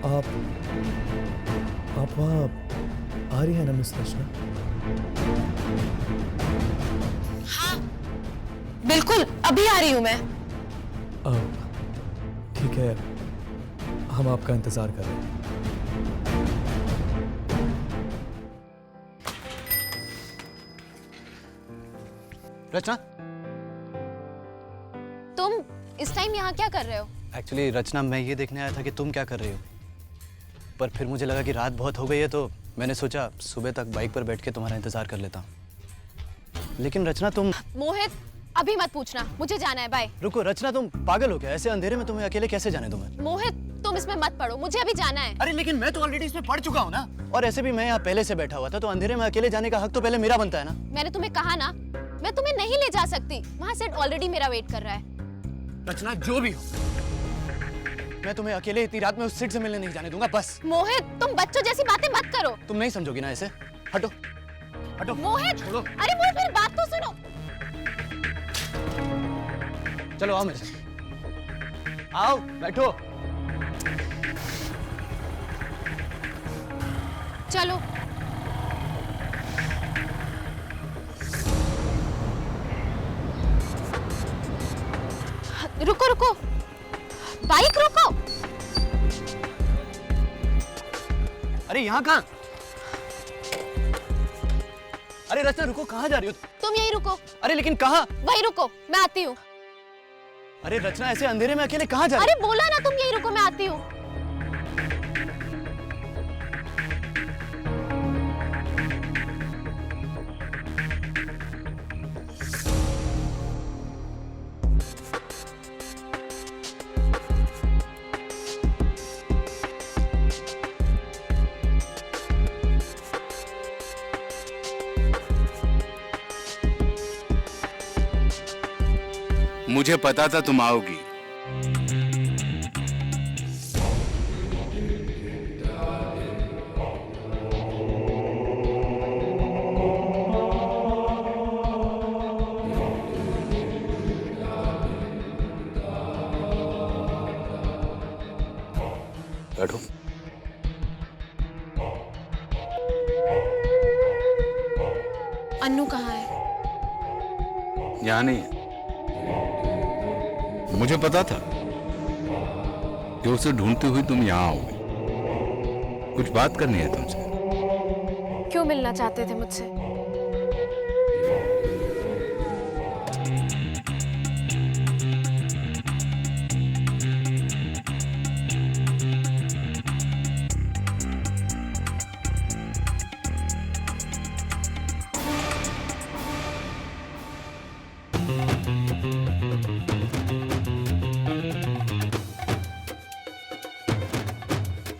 आप वहाँ आ रही है ना मिस रचना? हाँ बिल्कुल, अभी आ रही हूँ मैं। ठीक है, हम आपका इंतजार कर रहे हैं। रचना, तुम इस टाइम यहाँ क्या कर रहे हो? एक्चुअली रचना, मैं ये देखने आया था कि तुम क्या कर रही हो, पर फिर मुझे लगा कि रात बहुत हो गई है तो मैंने सोचा सुबह तक बाइक पर बैठ के तुम्हारा इंतजार कर लेता हूँ। लेकिन रचना तुम... मोहित अभी मत पूछना, मुझे जाना है, बाय। रुको रचना, तुम पागल हो क्या? ऐसे अंधेरे में तुम्हें अकेले कैसे जाने दूं मैं? मोहित तुम इसमें मत पढ़ो, मुझे अभी जाना है। अरे लेकिन मैं तो ऑलरेडी इसमें पढ़ चुका हूँ ना, और ऐसे भी मैं यहाँ पहले से बैठा हुआ था, तो अंधेरे में अकेले जाने का हक तो पहले मेरा बनता है ना। मैंने तुम्हें कहा ना, मैं तुम्हें नहीं ले जा सकती, वहाँ सेट ऑलरेडी मेरा वेट कर रहा है। रचना जो भी हो, मैं तुम्हें अकेले इतनी रात में उस सिड से मिलने नहीं जाने दूंगा, बस। मोहित तुम बच्चों जैसी बातें मत करो। तुम नहीं समझोगी ना ऐसे, हटो हटो। मोहित छोड़ो। अरे मोहित मेरी बात तो सुनो। चलो आओ मेरे साथ, आओ बैठो। चलो रुको रुको, बाइक रोको। अरे यहाँ कहाँ? अरे रचना रुको, कहाँ जा रही हो तुम यहीं रुको। अरे लेकिन कहाँ? वहीं रुको, मैं आती हूँ। अरे रचना, ऐसे अंधेरे में अकेले कहाँ जा रही हो? अरे बोला ना तुम यहीं रुको, मैं आती हूँ। मुझे पता था तुम आओगी। बैठो। अन्नू कहाँ है? यहाँ नहीं है। मुझे पता था कि उसे ढूंढते हुए तुम यहाँ आओगे। कुछ बात करनी है तुमसे। क्यों मिलना चाहते थे मुझसे?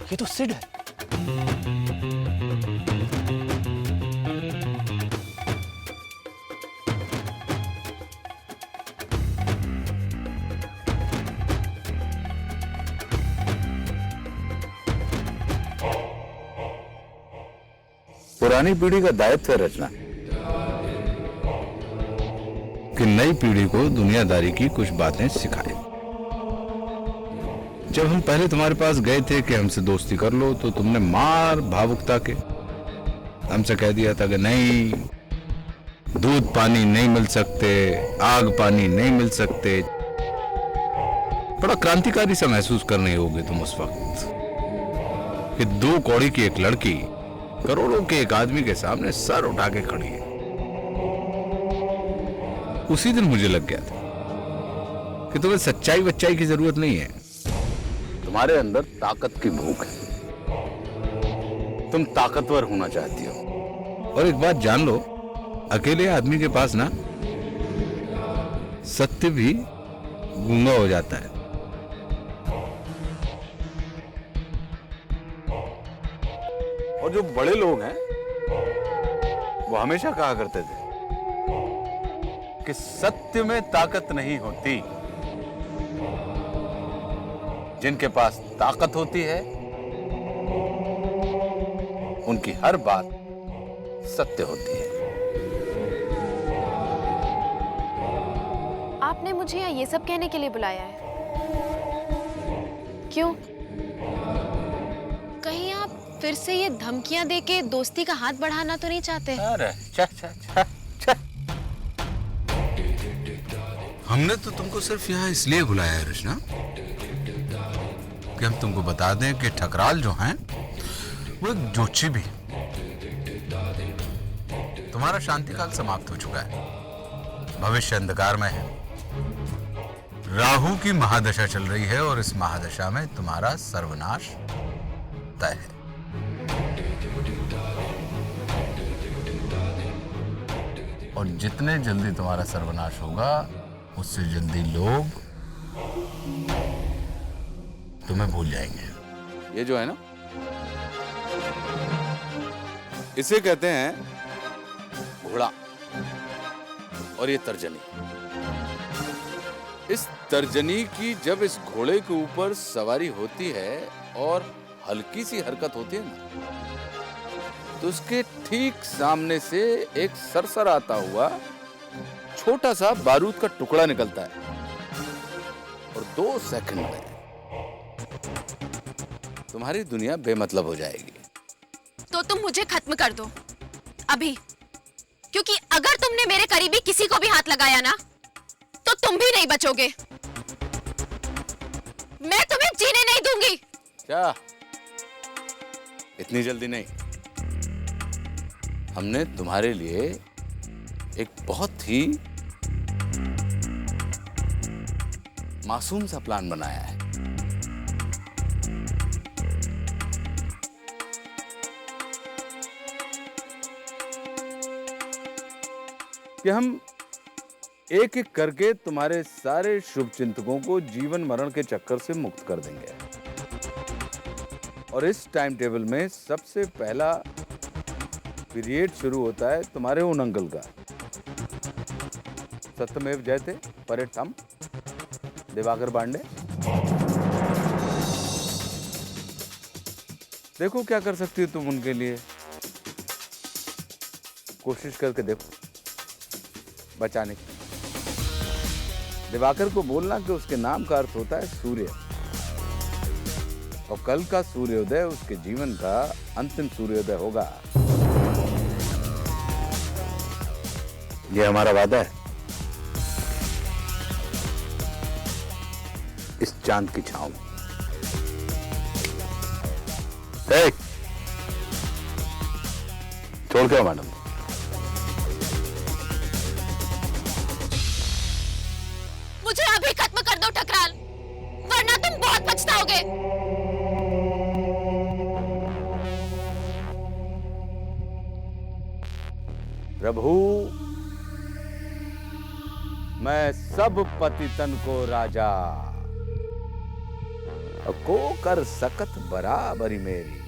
ये तो सिड है। पुरानी पीढ़ी का दायित्व है रचना कि नई पीढ़ी को दुनियादारी की कुछ बातें सिखाए। जब हम पहले तुम्हारे पास गए थे कि हमसे दोस्ती कर लो, तो तुमने मार भावुकता के हमसे कह दिया था कि नहीं, दूध पानी नहीं मिल सकते, आग पानी नहीं मिल सकते। बड़ा क्रांतिकारी सा महसूस कर रहे होगे तुम उस वक्त कि 2 कौड़ी की एक लड़की करोड़ों के एक आदमी के सामने सर उठा के खड़ी है। उसी दिन मुझे लग गया था कि तुम्हें सच्चाई वच्चाई की जरूरत नहीं है, तुम्हारे अंदर ताकत की भूख है। तुम ताकतवर होना चाहती हो। और एक बात जान लो, अकेले आदमी के पास ना सत्य भी गूंगा हो जाता है। और जो बड़े लोग हैं वो हमेशा कहा करते थे कि सत्य में ताकत नहीं होती, जिनके पास ताकत होती है उनकी हर बात सत्य होती है। आपने मुझे यहाँ ये सब कहने के लिए बुलाया है? क्यों? फिर से ये धमकियां देके दोस्ती का हाथ बढ़ाना तो नहीं चाहते? अरे हमने तो तुमको सिर्फ यहाँ इसलिए बुलाया है रचना कि हम तुमको बता दें कि ठकराल जो हैं वो एक जोशी भी। तुम्हारा शांति काल समाप्त हो चुका है, भविष्य अंधकार में है। राहु की महादशा चल रही है और इस महादशा में तुम्हारा सर्वनाश तय है। और जितने जल्दी तुम्हारा सर्वनाश होगा उससे जल्दी लोग तुम्हें भूल जाएंगे। ये जो है ना, इसे कहते हैं घोड़ा और ये तर्जनी। इस तर्जनी की जब इस घोड़े के ऊपर सवारी होती है और हल्की सी हरकत होती है ना, तो उसके ठीक सामने से एक सरसर आता हुआ छोटा सा बारूद का टुकड़ा निकलता है और 2 सेकंड में तुम्हारी दुनिया बेमतलब हो जाएगी। तो तुम मुझे खत्म कर दो अभी, क्योंकि अगर तुमने मेरे करीबी किसी को भी हाथ लगाया ना तो तुम भी नहीं बचोगे। मैं तुम्हें जीने नहीं दूंगी। क्या इतनी जल्दी नहीं? हमने तुम्हारे लिए एक बहुत ही मासूम सा प्लान बनाया है। कि हम एक एक करके तुम्हारे सारे शुभ चिंतकों को जीवन मरण के चक्कर से मुक्त कर देंगे। और इस टाइम टेबल में सबसे पहला पीरियड शुरू होता है तुम्हारे उन अंकल का। सत्यमेव जयते परेड थम दिवाकर पांडे। देखो क्या कर सकती हो तुम उनके लिए, कोशिश करके देखो बचाने की। दिवाकर को बोलना कि उसके नाम का अर्थ होता है सूर्य, और कल का सूर्योदय उसके जीवन का अंतिम सूर्योदय होगा। ये हमारा वादा है। इस चांद की छांव में। छोड़ के मैडम। मुझे अभी खत्म कर दो ठकराल, वरना तुम बहुत पछताओगे। प्रभु, मैं सब पतितन को राजा, को कर सकत बराबरी मेरी,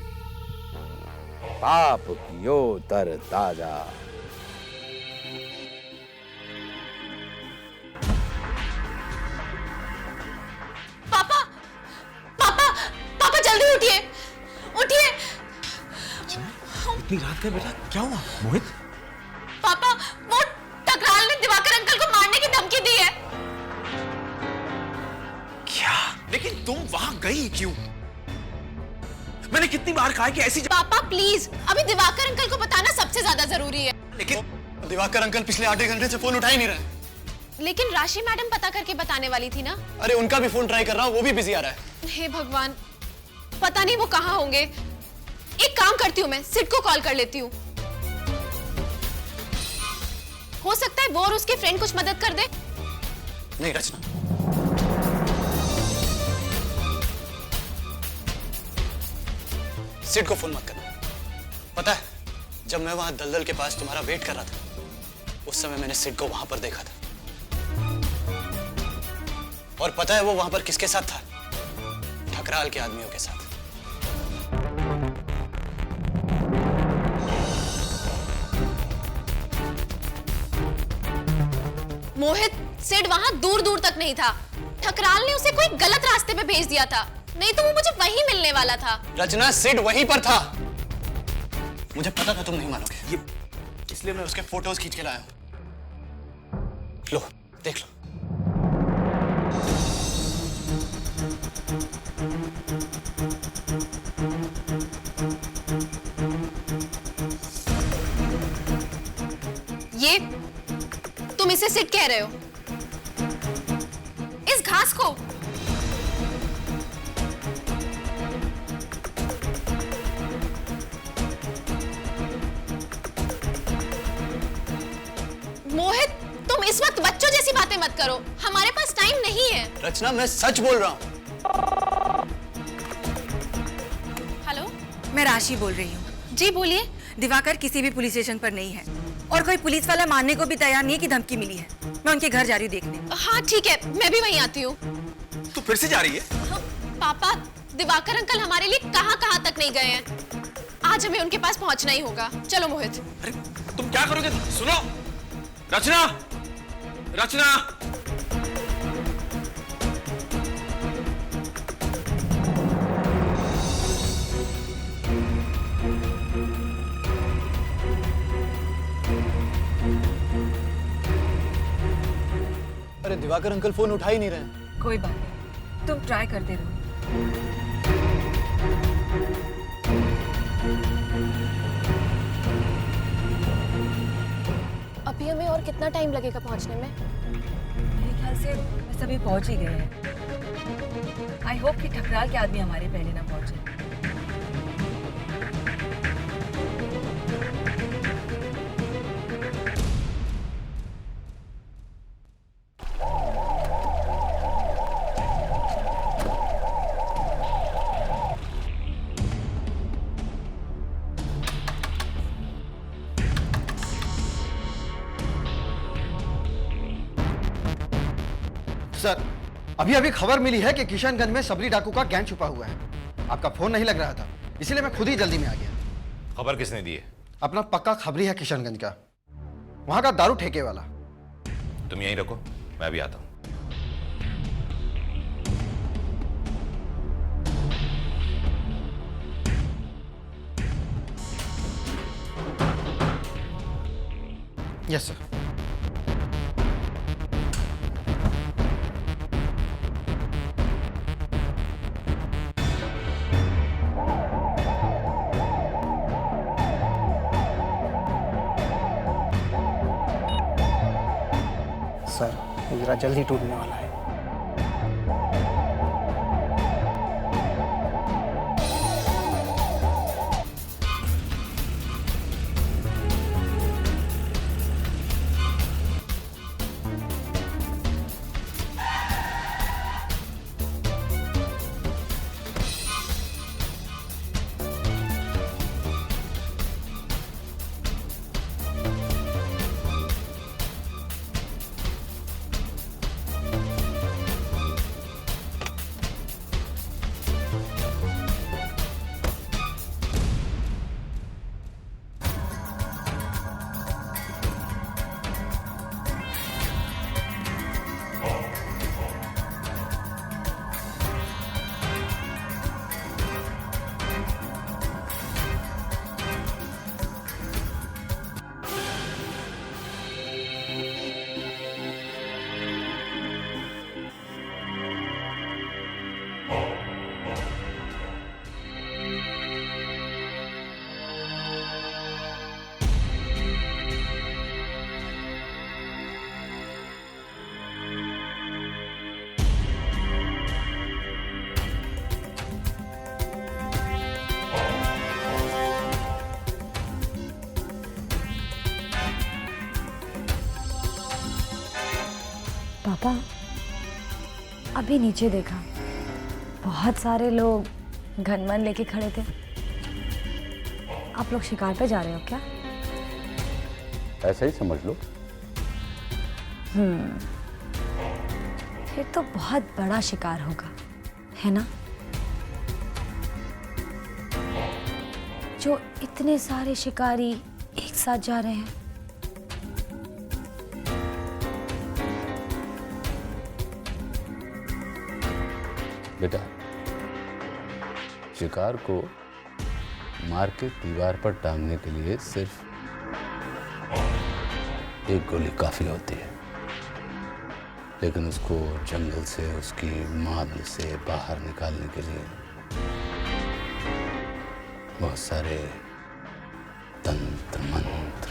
पाप कियो तर ताजा। पापा, पापा, पापा जल्दी उठिए, उठिए। इतनी रात का बेटा क्या हुआ मोहित? पापा, वो ठकराल ने दिवाकर अंकल को मारने की धमकी दी है। क्या? लेकिन तुम वहां गई क्यों? मैंने कितनी बार कहा कि ऐसी पापा प्लीज, अभी दिवाकर अंकल को बताना सबसे ज्यादा जरूरी है। लेकिन दिवाकर अंकल पिछले 8 घंटे से फोन उठा ही नहीं रहे। लेकिन राशि मैडम पता करके बताने वाली थी ना। अरे उनका भी फोन ट्राई कर रहा हूँ, वो भी बिजी आ रहा है। हे भगवान, पता नहीं वो कहाँ होंगे। एक काम करती हूँ, मैं सिड को कॉल कर लेती हूँ। हो सकता है वो और उसके फ्रेंड कुछ मदद कर दे। नहीं रचना, सिड को फोन मत करना। पता है, जब मैं वहां दलदल के पास तुम्हारा वेट कर रहा था, उस समय मैंने सिड को वहां पर देखा था। और पता है वो वहां पर किसके साथ था? ठकराल के आदमियों के साथ। मोहित, सिड वहां दूर दूर तक नहीं था। ठकराल ने उसे कोई गलत रास्ते पे भेज दिया था, नहीं तो वो मुझे वहीं मिलने वाला था। रचना, सिड वहीं पर था। मुझे पता था तुम नहीं मानोगे, ये इसलिए मैं उसके फोटोज खींच के लाया हूं। लो देख लो। इसे सिट कह रहे हो? इस घास को? मोहित, तुम इस वक्त बच्चों जैसी बातें मत करो। हमारे पास टाइम नहीं है। रचना, मैं सच बोल रहा हूँ। हेलो, मैं राशि बोल रही हूँ। जी बोलिए। दिवाकर किसी भी पुलिस स्टेशन पर नहीं है और कोई पुलिस वाला मानने को भी तैयार नहीं है कि धमकी मिली है। मैं उनके घर जा रही हूँ देखने। हाँ ठीक है, मैं भी वहीं आती हूँ। तू फिर से जा रही है? हाँ, पापा, दिवाकर अंकल हमारे लिए कहाँ तक नहीं गए हैं। आज हमें उनके पास पहुँचना ही होगा। चलो मोहित। अरे तुम क्या करोगे? सुनो रचना, रचना, अरे दिवाकर अंकल फोन उठा ही नहीं रहे। कोई बात नहीं, तुम ट्राई करते रहो। अभी हमें और कितना टाइम लगेगा पहुंचने में? मेरे ख्याल से मैं सभी पहुंच ही गए हैं। आई होप कि ठकराल के आदमी हमारे पहले ना पहुंचे। सर, अभी खबर मिली है कि किशनगंज में सबरी डाकू का गैंग छुपा हुआ है। आपका फोन नहीं लग रहा था, इसलिए मैं खुद ही जल्दी में आ गया। खबर किसने दी है? अपना पक्का खबरी है किशनगंज का, वहां का दारू ठेके वाला। तुम यहीं रखो, मैं भी आता हूं। Yes sir. सर, जरा जल्दी टूटने वाला है। पापा, अभी नीचे देखा, बहुत सारे लोग घनमन लेके खड़े थे। आप लोग शिकार पे जा रहे हो क्या? ऐसा ही समझ लो। फिर तो बहुत बड़ा शिकार होगा, है ना? जो इतने सारे शिकारी एक साथ जा रहे हैं। बेटा, शिकार को मार के दीवार पर टांगने के लिए सिर्फ एक गोली काफी होती है, लेकिन उसको जंगल से, उसकी माल से बाहर निकालने के लिए बहुत सारे तंत्र मंत्र,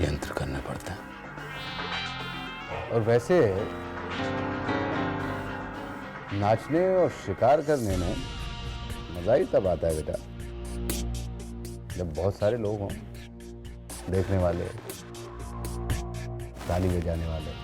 यंत्र करना पड़ता है। और वैसे नाचने और शिकार करने में मजा ही तब आता है बेटा जब बहुत सारे लोग हों, देखने वाले, ताली बजाने वाले।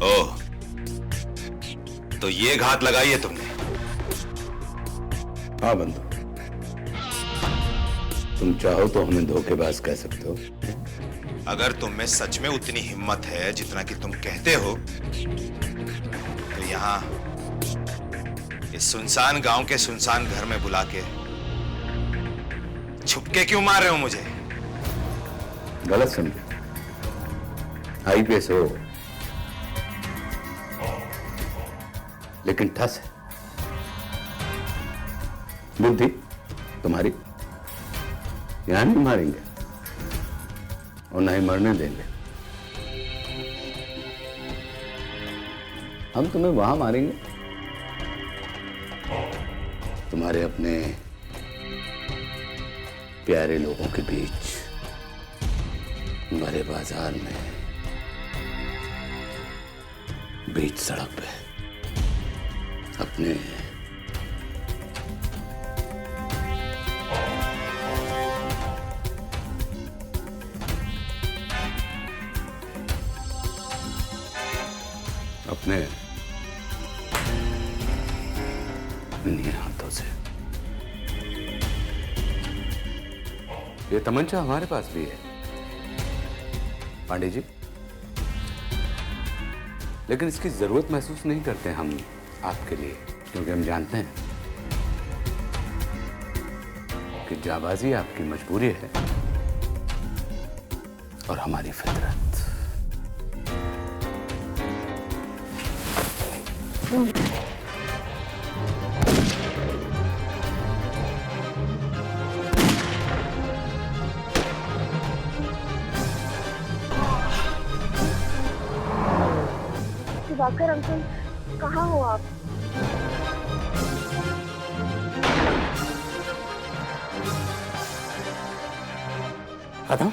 ओह, तो ये घात लगाई है तुमने? हाँ बंधु, तुम चाहो तो हमें धोखेबाज कह सकते हो। अगर तुम में सच में उतनी हिम्मत है जितना कि तुम कहते हो, तो यहाँ इस सुनसान गांव के सुनसान घर में बुला के छुपके क्यों मार रहे हो मुझे? गलत समझे, आईपीएस हो लेकिन ठस है। बुद्धि तुम्हारी यहां नहीं मारेंगे और ना ही मरने देंगे। हम तुम्हें वहां मारेंगे, तुम्हारे अपने प्यारे लोगों के बीच, बड़े बाजार में, बीच सड़क पे, अपने अपने इन्हीं हाथों से। ये तमंचा हमारे पास भी है पांडे जी, लेकिन इसकी जरूरत महसूस नहीं करते हम आपके लिए, क्योंकि हम जानते हैं कि जाबाजी आपकी मजबूरी है और हमारी फितरत। दिवाकर अंकल, कहाँ हो आप? आदम,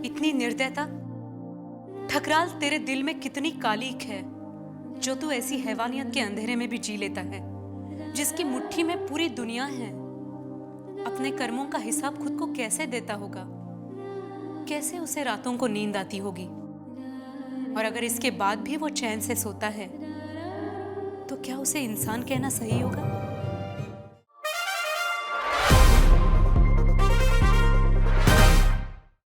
इतनी निर्दयता, ठकराल तेरे दिल में कितनी कालीख है जो तू ऐसी हैवानियत के अंधेरे में भी जी लेता है, जिसकी मुट्ठी में पूरी दुनिया है। अपने कर्मों का हिसाब खुद को कैसे देता होगा? कैसे उसे रातों को नींद आती होगी? और अगर इसके बाद भी वो चैन से सोता है तो क्या उसे इंसान कहना सही होगा?